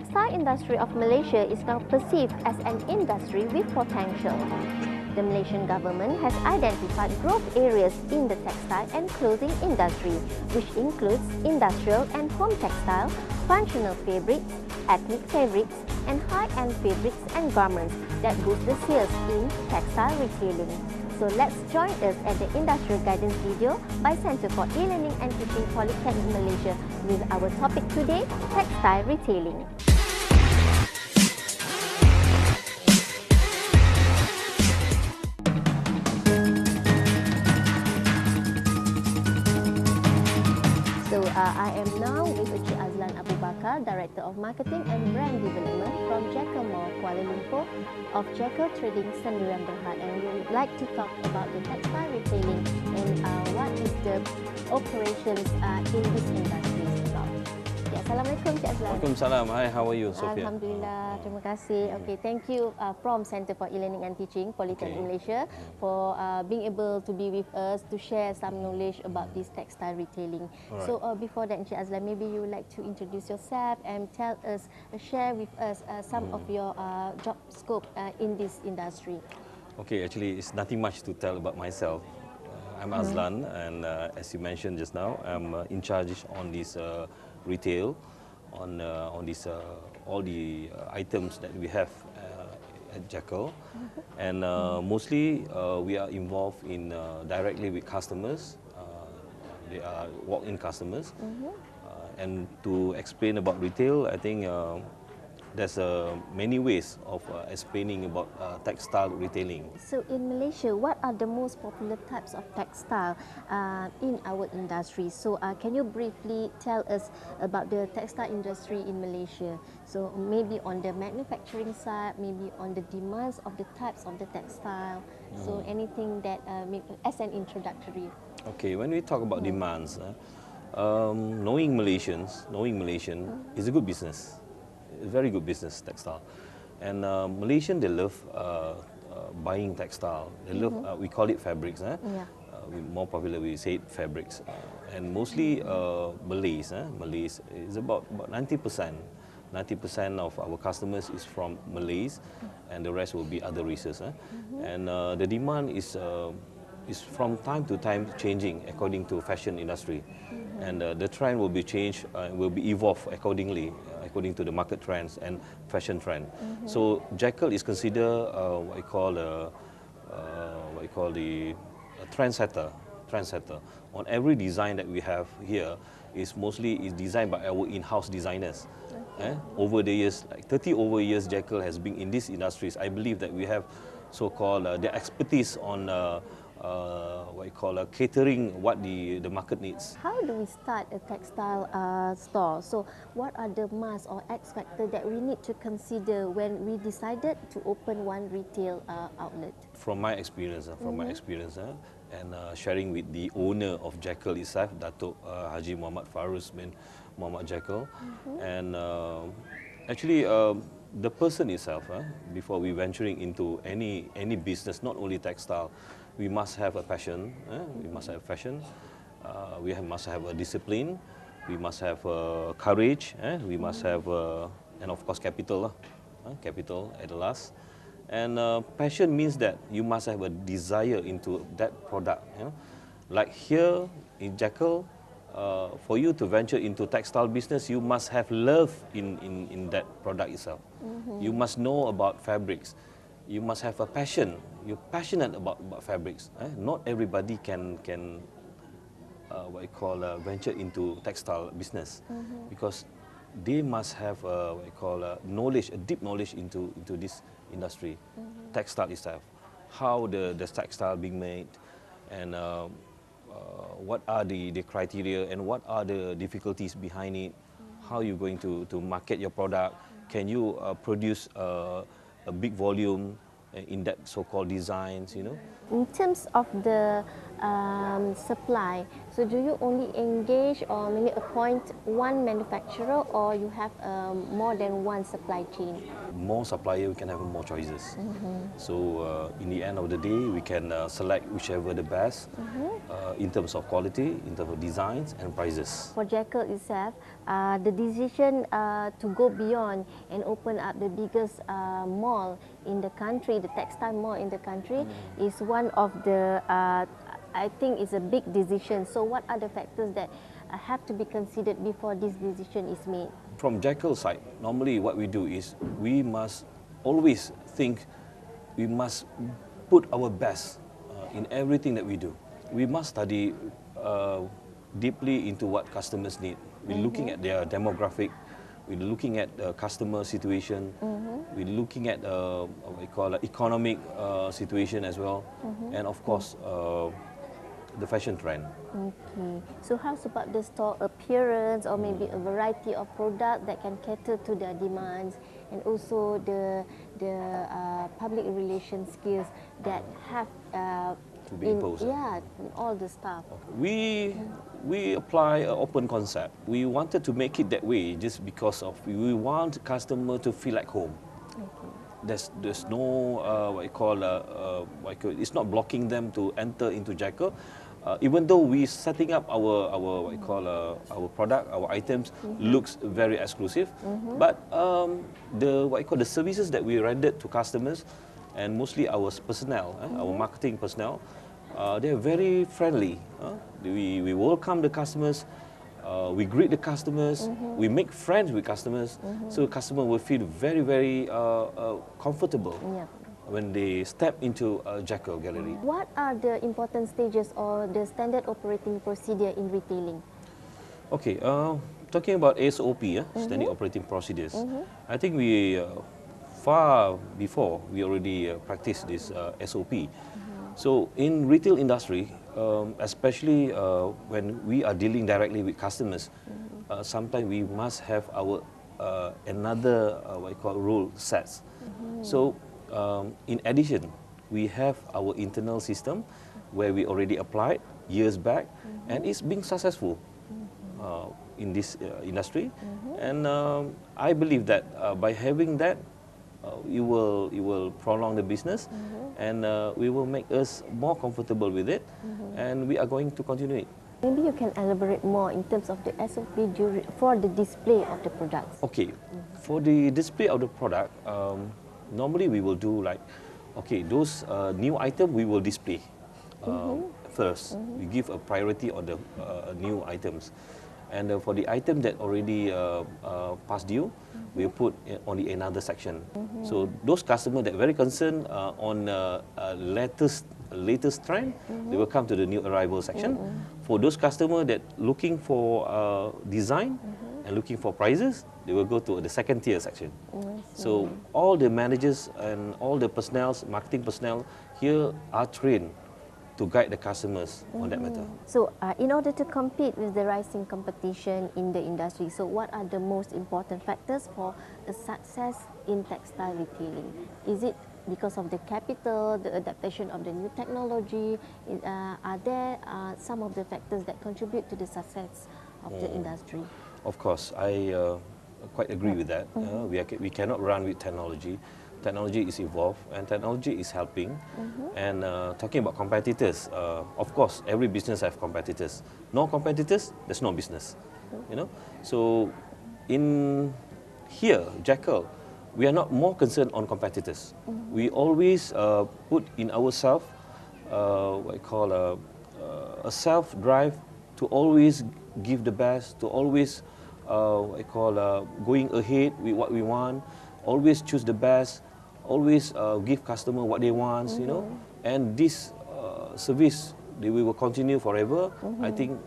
textile industry of Malaysia is now perceived as an industry with potential. The Malaysian government has identified growth areas in the textile and clothing industry, which includes industrial and home textile, functional fabrics, ethnic fabrics, and high-end fabrics and garments that boost the sales in textile retailing. So let's join us at the Industrial Guidance video by Centre for E-Learning and Teaching Polytechnic Malaysia with our topic today, textile retailing. I am now with Encik Azlan Abu Bakar, Director of Marketing and Brand Development from Jakel Mall, Kuala Lumpur of Jakel Trading Sendirian Berhad, and we would like to talk about the textile retailing and what is the operations in this industry about. Ya, Assalamualaikum Encik Azlan. Waalaikumsalam. Hi, how are you, Sophia? Alhamdulillah, terima kasih. Okay, thank you from Centre for E-Learning and Teaching Polytechnic Malaysia for being able to be with us to share some knowledge about this textile retailing. Right. So before that, Encik Azlan, maybe you would like to introduce yourself and tell us, share with us some of your job scope in this industry. Okay, actually, it's nothing much to tell about myself. I'm Azlan, and as you mentioned just now, I'm in charge on this retail, on this all the items that we have at Jakel, and mostly we are involved in directly with customers. They are walk-in customers, and to explain about retail, I think there's many ways of explaining about textile retailing. So in Malaysia, what are the most popular types of textile in our industry? So can you briefly tell us about the textile industry in Malaysia? So maybe on the manufacturing side, maybe on the demands of the types of the textile. So anything that as an introductory. Okay, when we talk about demands, knowing Malaysian is a good business. Very good business, textile, and Malaysian, they love buying textile. They love we call it fabrics. More popular we say it fabrics, and mostly Malays. Malays is about 90%. 90% of our customers is from Malays, and the rest will be other races. And the demand is from time to time changing according to fashion industry, and the trend will be changed, will be evolved accordingly, according to the market trends and fashion trend. So Jakel is considered what we call the trendsetter. On every design that we have here is mostly designed by our in-house designers. Over the years, like 30 over years, Jakel has been in these industries. I believe that we have so-called the expertise on what you call catering what the market needs. How do we start a textile store? So what are the must or X factor that we need to consider when we decided to open one retail outlet? From my experience, and sharing with the owner of Jakel itself, Datuk Haji Muhammad Farus bin Muhammad Jakel, and actually the person itself, before we venturing into any business, not only textile, we must have a passion. We must have fashion. We must have a discipline. We must have courage. We must have, and of course, capital. Capital at the last. And passion means that you must have a desire into that product. Like here in Jakel, for you to venture into textile business, you must have love in that product itself. You must know about fabrics. You must have a passion. You're passionate about fabrics. Not everybody can what you call venture into textile business, because they must have what you call knowledge, a deep knowledge into this industry, textile itself, how the textile being made, and what are the criteria and what are the difficulties behind it. How you're going to market your product? Can you produce a big volume in that so-called designs, In terms of the supply. So do you only engage or maybe appoint one manufacturer, or you have more than one supply chain? More supplier, we can have more choices. So in the end of the day, we can select whichever the best in terms of quality, in terms of designs and prices. For Jakel itself, the decision to go beyond and open up the biggest mall in the country, the textile mall in the country, is one of the, I think it's a big decision. So what are the factors that have to be considered before this decision is made? From Jakel's side, normally what we do is we must always think we must put our best in everything that we do. We must study deeply into what customers need. We're looking at their demographic, we're looking at customer situation, we're looking at what we call economic situation as well, and of course the fashion trend. Okay. So how's about the store appearance, or maybe a variety of product that can cater to their demands, and also the public relations skills that have To be imposed. Yeah, all the stuff. We apply an open concept. We wanted to make it that way just because of we want customer to feel like home. Okay. There's no it's not blocking them to enter into Jakel. Even though we setting up our product, our items looks very exclusive, but the services that we rendered to customers, and mostly our personnel, our marketing personnel, they are very friendly. We welcome the customers. We greet the customers, we make friends with customers, so the customer will feel very, very comfortable when they step into a Jakel gallery. What are the important stages or the standard operating procedure in retailing? Okay, talking about SOP, standard operating procedures, I think we, far before, we already practiced this SOP. So in retail industry, especially when we are dealing directly with customers, sometimes we must have our another rule sets. So in addition, we have our internal system where we already applied years back, and it's being successful in this industry. And I believe that by having that, it will prolong the business, and we will make us more comfortable with it, and we are going to continue it. Maybe you can elaborate more in terms of the SOP for the display of the products. Okay, for the display of the product, normally we will do like, okay, those new item we will display first. We give a priority on the new items. And for the item that already past due, we'll put on another section. So those customers that are very concerned on latest trend, they will come to the new arrival section. For those customers that looking for design and looking for prices, they will go to the second tier section. So all the managers and all the personnel, marketing personnel here are trained to guide the customers on that matter. So in order to compete with the rising competition in the industry, so what are the most important factors for a success in textile retailing? Is it because of the capital, the adaptation of the new technology? Are there some of the factors that contribute to the success of the industry? Of course, I quite agree with that. We cannot run with technology. Technology is evolved and technology is helping. And talking about competitors, of course, every business have competitors. No competitors, there's no business. You know. So in here, Jakel, we are not more concerned on competitors. We always put in ourselves what I call a self-drive to always give the best, to always what I call going ahead with what we want, always choose the best, always give customer what they want, you know. And this service, we will continue forever. I think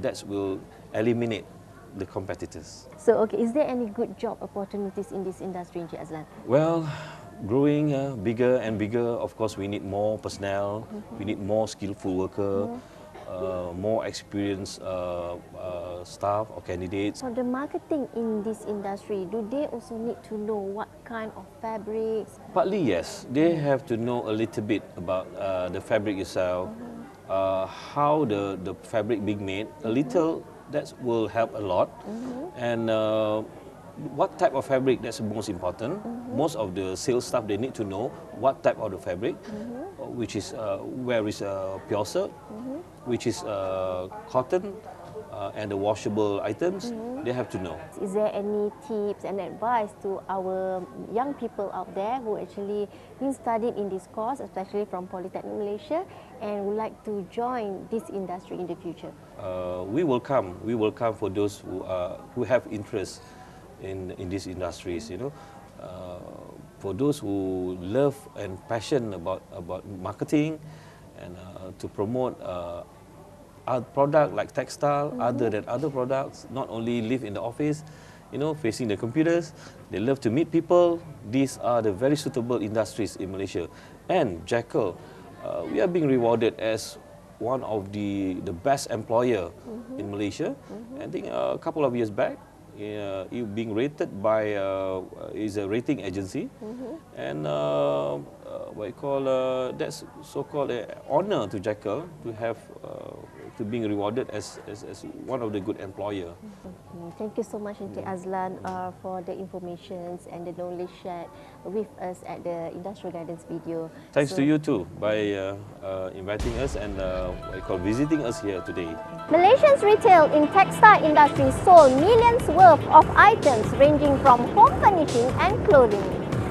that will eliminate the competitors. So, okay, is there any good job opportunities in this industry in Azlan? Well, growing bigger and bigger, of course, we need more personnel, we need more skillful worker, more experienced staff or candidates. For the marketing in this industry, do they also need to know what kind of fabrics? Partly yes, they have to know a little bit about the fabric itself, how the fabric being made, a little that will help a lot. And what type of fabric, that's the most important. Most of the sales staff, they need to know what type of the fabric, which is where is pure silk, which is cotton, and the washable items. They have to know. Is there any tips and advice to our young people out there who actually been studied in this course, especially from Polytechnic Malaysia, and would like to join this industry in the future? We will come for those who have interest in these industries, you know. For those who love and passion about marketing and to promote our product like textile, other than other products, not only live in the office, you know, facing the computers. They love to meet people. These are the very suitable industries in Malaysia. And Jakel, we are being rewarded as one of the best employer in Malaysia. I think a couple of years back, you being rated by is a rating agency, and what you call that's so-called honor to Jakel to have to being rewarded as one of the good employer. Thank you so much, Encik Azlan, for the information and the knowledge shared with us at the Industrial Guidance video. Thanks to you too by inviting us and what you call visiting us here today. Malaysia's retail in textile industry sold millions worth of items ranging from home furnishing and clothing.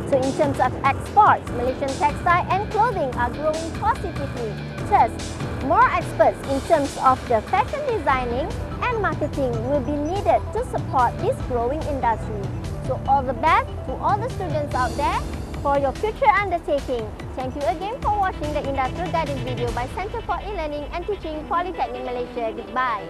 So in terms of exports, Malaysian textile and clothing are growing positively. Thus, more experts in terms of the fashion designing and marketing will be needed to support this growing industry. So all the best to all the students out there for your future undertaking. Thank you again for watching the Industrial Guidance video by Center for E-Learning and Teaching, Polytechnic Malaysia. Goodbye.